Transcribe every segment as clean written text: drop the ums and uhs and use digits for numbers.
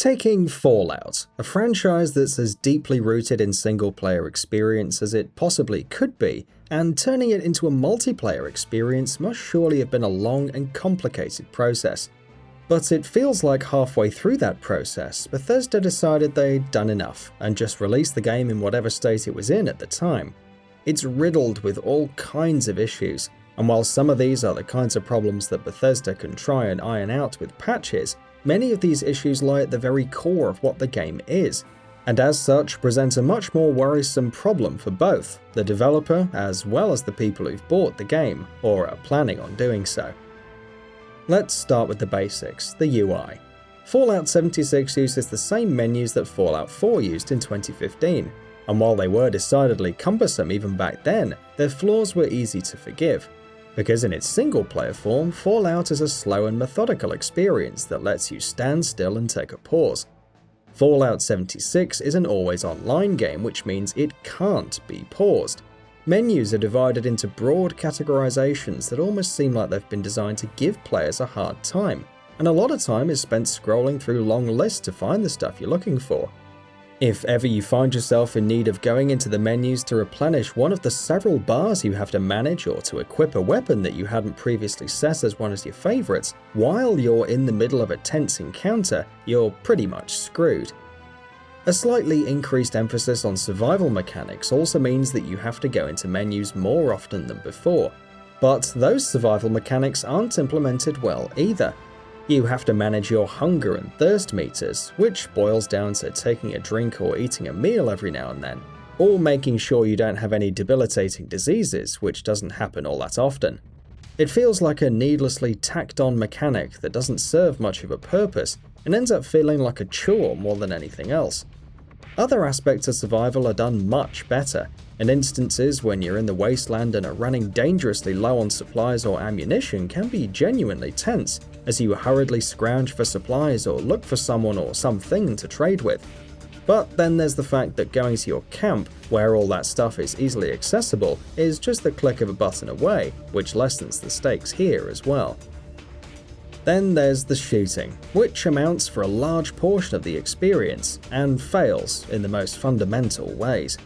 Taking Fallout, a franchise that's as deeply rooted in single-player experience as it possibly could be, and turning it into a multiplayer experience must surely have been a long and complicated process. But it feels like halfway through that process, Bethesda decided they'd done enough and just released the game in whatever state it was in at the time. It's riddled with all kinds of issues, and while some of these are the kinds of problems that Bethesda can try and iron out with patches, many of these issues lie at the very core of what the game is, and as such present a much more worrisome problem for both the developer as well as the people who've bought the game, or are planning on doing so. Let's start with the basics, the UI. Fallout 76 uses the same menus that Fallout 4 used in 2015, and while they were decidedly cumbersome even back then, their flaws were easy to forgive. Because in its single-player form, Fallout is a slow and methodical experience that lets you stand still and take a pause. Fallout 76 is an always-online game, which means it can't be paused. Menus are divided into broad categorizations that almost seem like they've been designed to give players a hard time, and a lot of time is spent scrolling through long lists to find the stuff you're looking for. If ever you find yourself in need of going into the menus to replenish one of the several bars you have to manage or to equip a weapon that you hadn't previously set as one of your favorites, while you're in the middle of a tense encounter, you're pretty much screwed. A slightly increased emphasis on survival mechanics also means that you have to go into menus more often than before, but those survival mechanics aren't implemented well either. You have to manage your hunger and thirst meters, which boils down to taking a drink or eating a meal every now and then, or making sure you don't have any debilitating diseases, which doesn't happen all that often. It feels like a needlessly tacked-on mechanic that doesn't serve much of a purpose and ends up feeling like a chore more than anything else. Other aspects of survival are done much better, and instances when you're in the wasteland and are running dangerously low on supplies or ammunition can be genuinely tense, as you hurriedly scrounge for supplies or look for someone or something to trade with. But then there's the fact that going to your camp, where all that stuff is easily accessible, is just the click of a button away, which lessens the stakes here as well. Then there's the shooting, which amounts for a large portion of the experience, and fails in the most fundamental ways.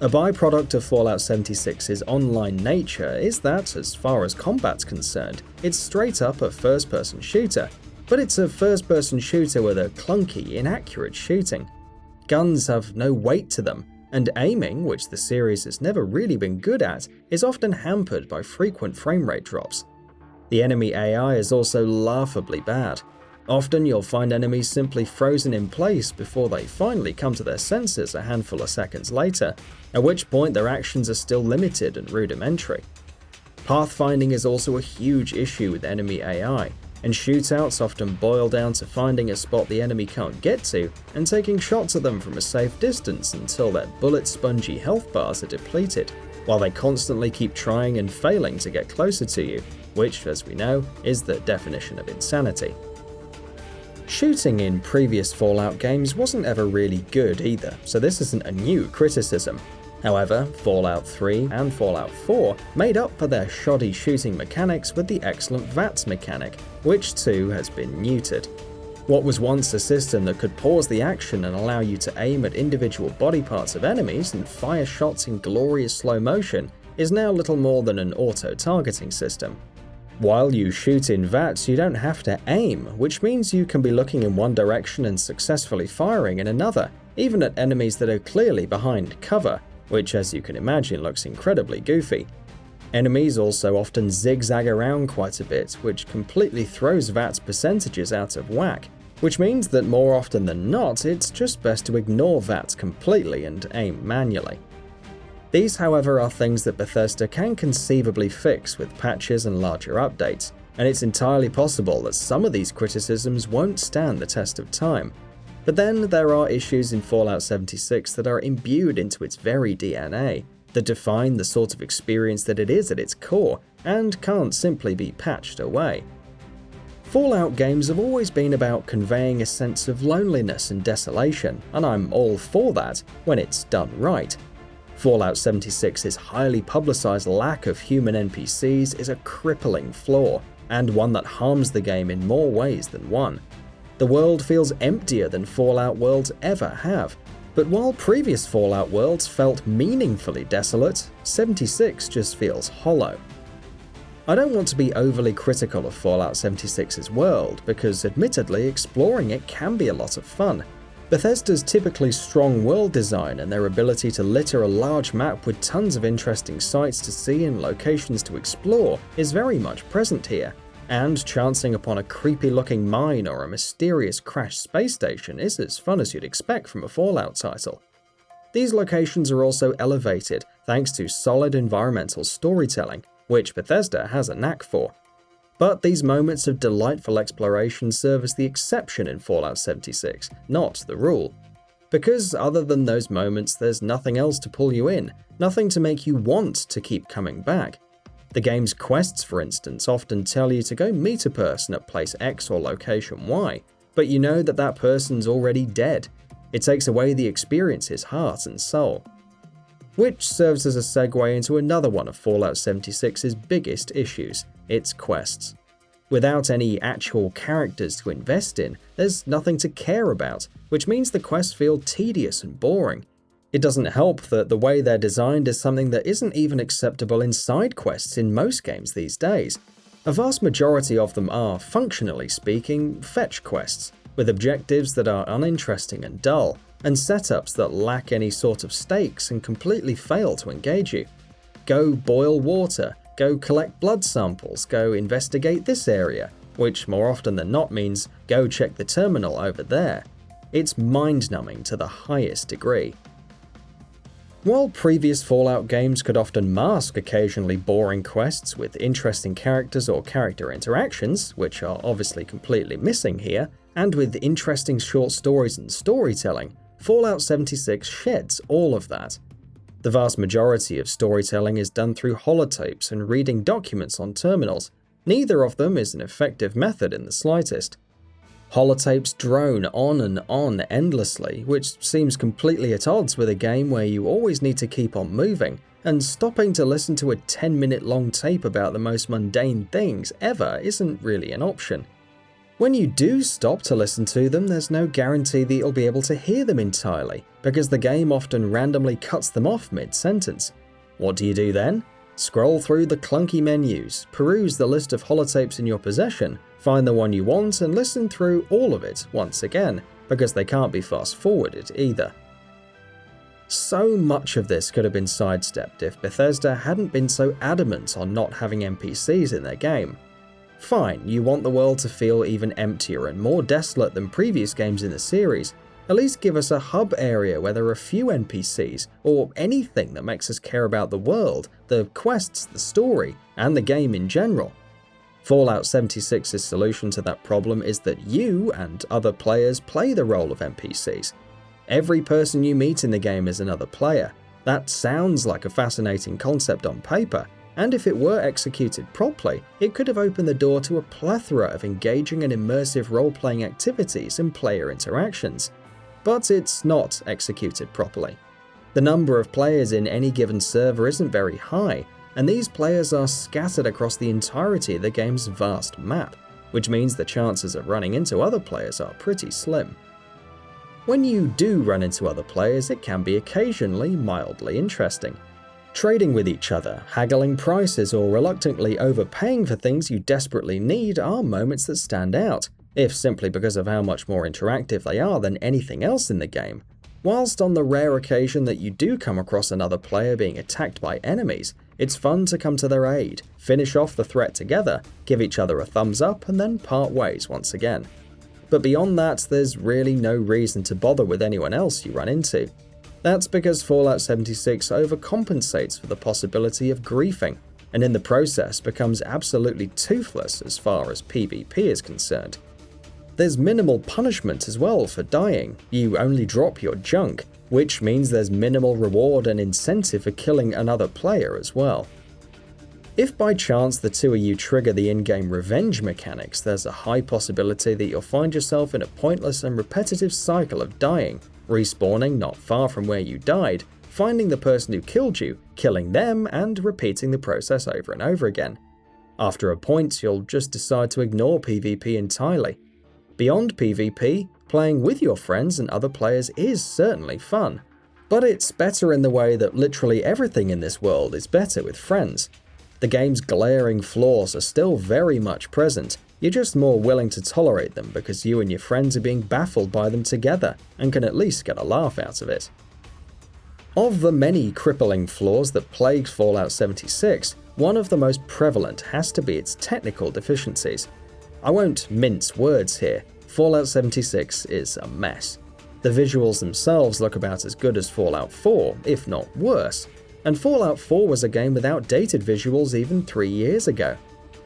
A byproduct of Fallout 76's online nature is that, as far as combat's concerned, it's straight up a first-person shooter, but it's a first-person shooter with a clunky, inaccurate shooting. Guns have no weight to them, and aiming, which the series has never really been good at, is often hampered by frequent frame rate drops. The enemy AI is also laughably bad. Often you'll find enemies simply frozen in place before they finally come to their senses a handful of seconds later, at which point their actions are still limited and rudimentary. Pathfinding is also a huge issue with enemy AI, and shootouts often boil down to finding a spot the enemy can't get to and taking shots at them from a safe distance until their bullet-spongy health bars are depleted, while they constantly keep trying and failing to get closer to you, which, as we know, is the definition of insanity. Shooting in previous Fallout games wasn't ever really good either, so this isn't a new criticism. However, Fallout 3 and Fallout 4 made up for their shoddy shooting mechanics with the excellent VATS mechanic, which too has been neutered. What was once a system that could pause the action and allow you to aim at individual body parts of enemies and fire shots in glorious slow motion is now little more than an auto-targeting system. While you shoot in VATS, you don't have to aim, which means you can be looking in one direction and successfully firing in another, even at enemies that are clearly behind cover, which, as you can imagine, looks incredibly goofy. Enemies also often zigzag around quite a bit, which completely throws VATS percentages out of whack, which means that more often than not, it's just best to ignore VATS completely and aim manually. These, however, are things that Bethesda can conceivably fix with patches and larger updates, and it's entirely possible that some of these criticisms won't stand the test of time. But then there are issues in Fallout 76 that are imbued into its very DNA, that define the sort of experience that it is at its core, and can't simply be patched away. Fallout games have always been about conveying a sense of loneliness and desolation, and I'm all for that when it's done right. Fallout 76's highly publicized lack of human NPCs is a crippling flaw, and one that harms the game in more ways than one. The world feels emptier than Fallout worlds ever have. But while previous Fallout worlds felt meaningfully desolate, 76 just feels hollow. I don't want to be overly critical of Fallout 76's world, because admittedly exploring it can be a lot of fun. Bethesda's typically strong world design and their ability to litter a large map with tons of interesting sights to see and locations to explore is very much present here, and chancing upon a creepy-looking mine or a mysterious crashed space station is as fun as you'd expect from a Fallout title. These locations are also elevated thanks to solid environmental storytelling, which Bethesda has a knack for. But these moments of delightful exploration serve as the exception in Fallout 76, not the rule. Because other than those moments, there's nothing else to pull you in, nothing to make you want to keep coming back. The game's quests, for instance, often tell you to go meet a person at place X or location Y, but you know that that person's already dead. It takes away the experience's heart and soul. Which serves as a segue into another one of Fallout 76's biggest issues, its quests. Without any actual characters to invest in, there's nothing to care about, which means the quests feel tedious and boring. It doesn't help that the way they're designed is something that isn't even acceptable in side quests in most games these days. A vast majority of them are, functionally speaking, fetch quests, with objectives that are uninteresting and dull, and setups that lack any sort of stakes and completely fail to engage you. Go boil water, go collect blood samples, go investigate this area, which more often than not means go check the terminal over there. It's mind-numbing to the highest degree. While previous Fallout games could often mask occasionally boring quests with interesting characters or character interactions, which are obviously completely missing here, and with interesting short stories and storytelling, Fallout 76 sheds all of that. The vast majority of storytelling is done through holotapes and reading documents on terminals. Neither of them is an effective method in the slightest. Holotapes drone on and on endlessly, which seems completely at odds with a game where you always need to keep on moving, and stopping to listen to a 10-minute long tape about the most mundane things ever isn't really an option. When you do stop to listen to them, there's no guarantee that you'll be able to hear them entirely, because the game often randomly cuts them off mid-sentence. What do you do then? Scroll through the clunky menus, peruse the list of holotapes in your possession, find the one you want and listen through all of it once again, because they can't be fast-forwarded either. So much of this could have been sidestepped if Bethesda hadn't been so adamant on not having NPCs in their game. Fine, you want the world to feel even emptier and more desolate than previous games in the series. At least give us a hub area where there are few NPCs, or anything that makes us care about the world, the quests, the story, and the game in general. Fallout 76's solution to that problem is that you and other players play the role of NPCs. Every person you meet in the game is another player. That sounds like a fascinating concept on paper, and if it were executed properly, it could have opened the door to a plethora of engaging and immersive role-playing activities and player interactions. But it's not executed properly. The number of players in any given server isn't very high, and these players are scattered across the entirety of the game's vast map, which means the chances of running into other players are pretty slim. When you do run into other players, it can be occasionally mildly interesting. Trading with each other, haggling prices, or reluctantly overpaying for things you desperately need are moments that stand out, if simply because of how much more interactive they are than anything else in the game. Whilst on the rare occasion that you do come across another player being attacked by enemies, it's fun to come to their aid, finish off the threat together, give each other a thumbs up, and then part ways once again. But beyond that, there's really no reason to bother with anyone else you run into. That's because Fallout 76 overcompensates for the possibility of griefing, and in the process becomes absolutely toothless as far as PvP is concerned. There's minimal punishment as well for dying. You only drop your junk, which means there's minimal reward and incentive for killing another player as well. If by chance the two of you trigger the in-game revenge mechanics, there's a high possibility that you'll find yourself in a pointless and repetitive cycle of dying, respawning not far from where you died, finding the person who killed you, killing them, and repeating the process over and over again. After a point, you'll just decide to ignore PvP entirely. Beyond PvP, playing with your friends and other players is certainly fun. But it's better in the way that literally everything in this world is better with friends. The game's glaring flaws are still very much present, you're just more willing to tolerate them because you and your friends are being baffled by them together and can at least get a laugh out of it. Of the many crippling flaws that plague Fallout 76, one of the most prevalent has to be its technical deficiencies. I won't mince words here, Fallout 76 is a mess. The visuals themselves look about as good as Fallout 4, if not worse, and Fallout 4 was a game with outdated visuals even 3 years ago.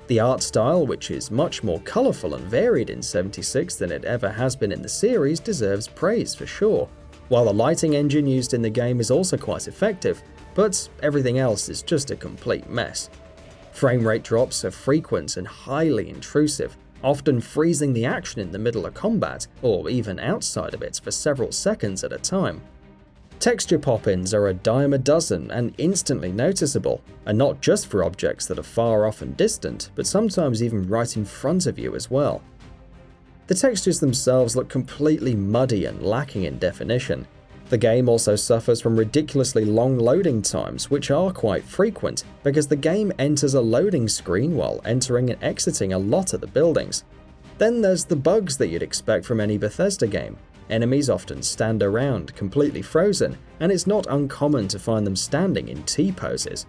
The art style, which is much more colourful and varied in 76 than it ever has been in the series, deserves praise for sure, while the lighting engine used in the game is also quite effective, but everything else is just a complete mess. Frame rate drops are frequent and highly intrusive, often freezing the action in the middle of combat, or even outside of it for several seconds at a time. Texture pop-ins are a dime a dozen and instantly noticeable, and not just for objects that are far off and distant, but sometimes even right in front of you as well. The textures themselves look completely muddy and lacking in definition. The game also suffers from ridiculously long loading times, which are quite frequent, because the game enters a loading screen while entering and exiting a lot of the buildings. Then there's the bugs that you'd expect from any Bethesda game. Enemies often stand around, completely frozen, and it's not uncommon to find them standing in T-poses.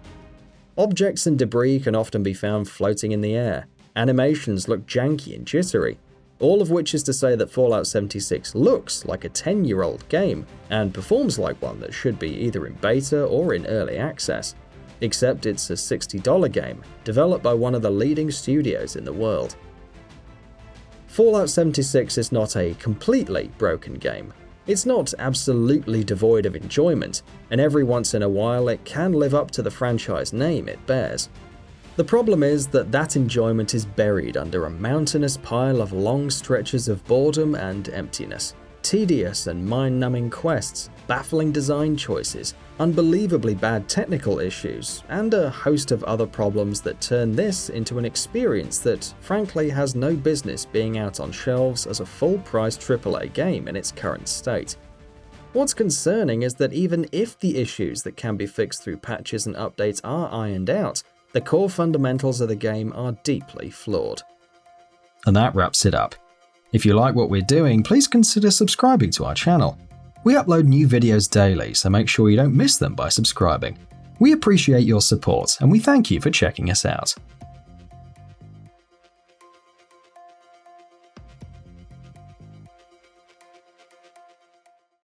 Objects and debris can often be found floating in the air. Animations look janky and jittery. All of which is to say that Fallout 76 looks like a 10-year-old game, and performs like one that should be either in beta or in early access. Except it's a $60 game, developed by one of the leading studios in the world. Fallout 76 is not a completely broken game. It's not absolutely devoid of enjoyment, and every once in a while it can live up to the franchise name it bears. The problem is that that enjoyment is buried under a mountainous pile of long stretches of boredom and emptiness, tedious and mind-numbing quests, baffling design choices, unbelievably bad technical issues, and a host of other problems that turn this into an experience that frankly has no business being out on shelves as a full-price AAA game in its current state. What's concerning is that even if the issues that can be fixed through patches and updates are ironed out, the core fundamentals of the game are deeply flawed. And that wraps it up. If you like what we're doing, please consider subscribing to our channel. We upload new videos daily, so make sure you don't miss them by subscribing. We appreciate your support, and we thank you for checking us out.